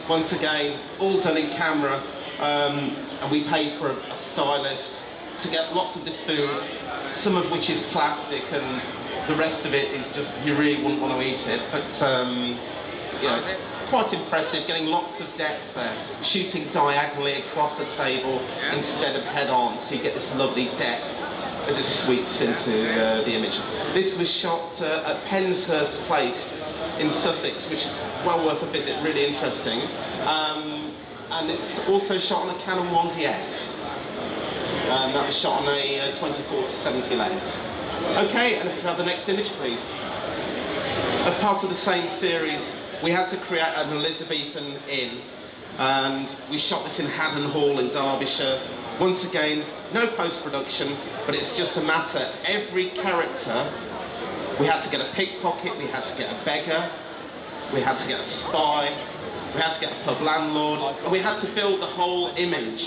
once again, all done in camera, and we paid for a stylist to get lots of this food, some of which is plastic, and the rest of it is just, you really wouldn't want to eat it. But, quite impressive, getting lots of depth there, shooting diagonally across the table instead of head-on, so you get this lovely depth as it sweeps into the image. This was shot at Penshurst Place in Sussex, which is well worth a visit, really interesting. And it's also shot on a Canon 1DS. That was shot on a 24-70 lens. Okay, and let's have the next image, please. As part of the same series, we had to create an Elizabethan inn, and we shot this in Haddon Hall in Derbyshire. Once again, no post-production, but it's just a matter. Every character, we had to get a pickpocket, we had to get a beggar, we had to get a spy, we had to get a pub landlord, and we had to build the whole image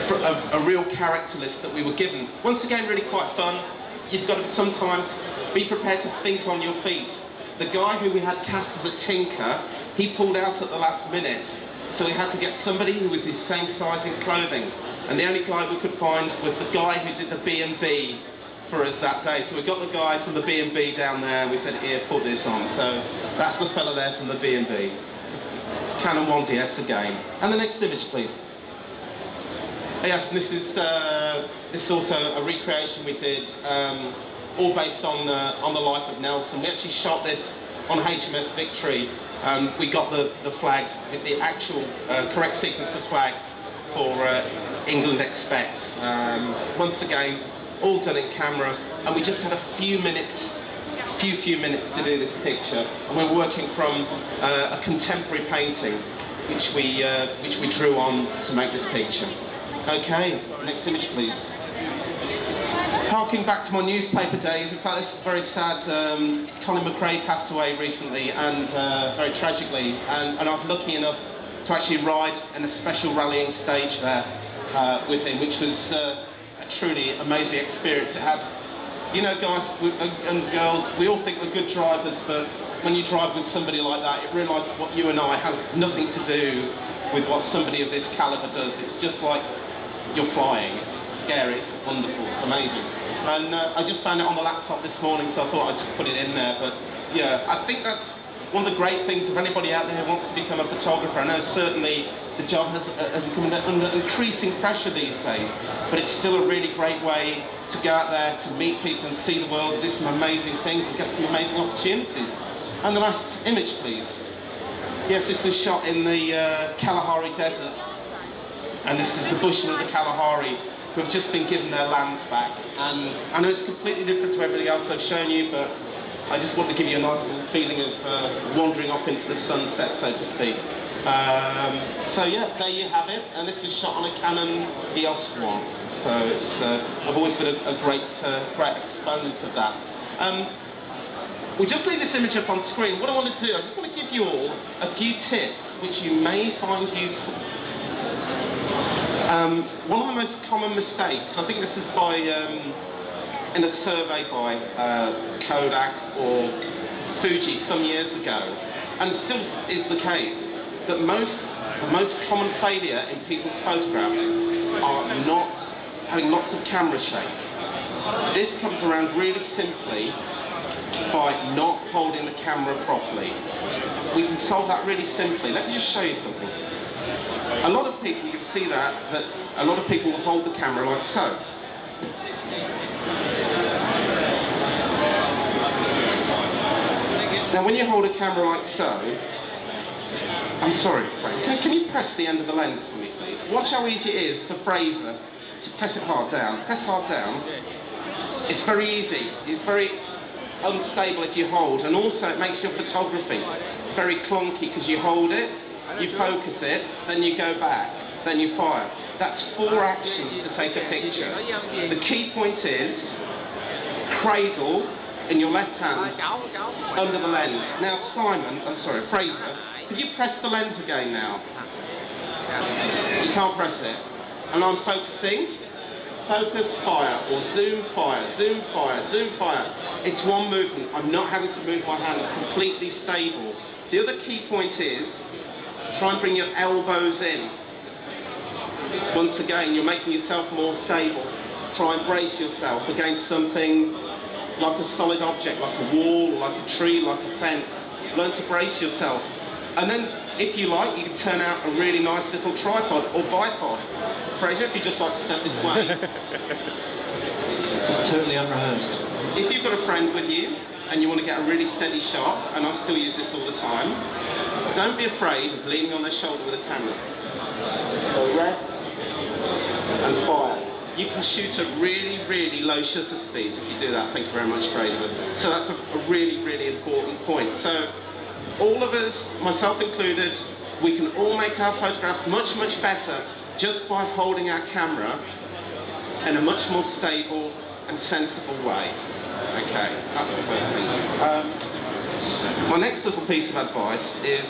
for a real character list that we were given. Once again, really quite fun. You've got to sometimes be prepared to think on your feet. The guy who we had cast as a tinker, he pulled out at the last minute, so we had to get somebody who was his same size in clothing. And the only guy we could find was the guy who did the B&B for us that day. So we got the guy from the B&B down there, and we said, here, put this on. So that's the fella there from the B&B. Canon 1DS again. And the next image, please. Yes, this is also a recreation we did, all based on the life of Nelson. We actually shot this on HMS Victory. We got the flag, the actual correct sequence of flag for England Expect. Once again, all done in camera, and we just had a few minutes to do this picture. And we're working from a contemporary painting, which we drew on to make this picture. Okay, next image, please. Harking back to my newspaper days, in fact, this is very sad. Colin McRae passed away recently, and very tragically, and I was lucky enough to actually ride in a special rallying stage there with him, which was a truly amazing experience. It had, you know, guys and girls, we all think we're good drivers, but when you drive with somebody like that, it realises what you and I have nothing to do with what somebody of this calibre does. It's just like you're flying. It's scary, it's wonderful, it's amazing. And I just found it on the laptop this morning, so I thought I'd just put it in there. But yeah, I think that's one of the great things of anybody out there who wants to become a photographer. I know certainly the job has become under increasing pressure these days, but it's still a really great way to go out there, to meet people and see the world, do some amazing things and get some amazing opportunities. And the last image, please. Yes, this was shot in the Kalahari Desert, and this is the Bushmen of the Kalahari, who have just been given their lands back. And I know it's completely different to everything else I've shown you, but I just want to give you a nice little feeling of wandering off into the sunset, so to speak. So yeah, there you have it, and this is shot on a Canon EOS 1. So it's, I've always been a great exponent of that. We'll just leave this image up on screen. What I want to do, I just want to give you all a few tips which you may find useful. One of the most common mistakes, I think this is by, in a survey by Kodak or Fuji some years ago, and still is the case, that the most common failure in people's photographs are not having lots of camera shake. This comes around really simply by not holding the camera properly. We can solve that really simply. Let me just show you something. A lot of people, you can see that a lot of people will hold the camera like so. Now when you hold a camera like so, I'm sorry, Frank, can you press the end of the lens for me, please? Watch how easy it is for Fraser to press it hard down. Press hard down. It's very easy. It's very unstable if you hold, and also it makes your photography very clunky because you hold it, you focus it, then you go back, then you fire. That's 4 actions to take a picture. The key point is cradle in your left hand under the lens. Now Fraser, could you press the lens again now? You can't press it. And I'm focusing. Focus, fire, or zoom, fire, zoom, fire, zoom, fire. It's one movement. I'm not having to move my hand. It's completely stable. The other key point is, try and bring your elbows in. Once again, you're making yourself more stable. Try and brace yourself against something like a solid object, like a wall, like a tree, like a fence. Learn to brace yourself. And then, if you like, you can turn out a really nice little tripod or bipod. Fraser, if you just like to step this way. Totally unrehearsed. If you've got a friend with you and you want to get a really steady shot, and I still use this all the time, don't be afraid of leaning on their shoulder with a camera. So rest and fire. You can shoot at really, really low shutter speeds if you do that. Thank you very much, Fraser. So that's a really, really important point. So all of us, myself included, we can all make our photographs much, much better just by holding our camera in a much more stable and sensible way. Okay, that's the first thing. My next little piece of advice is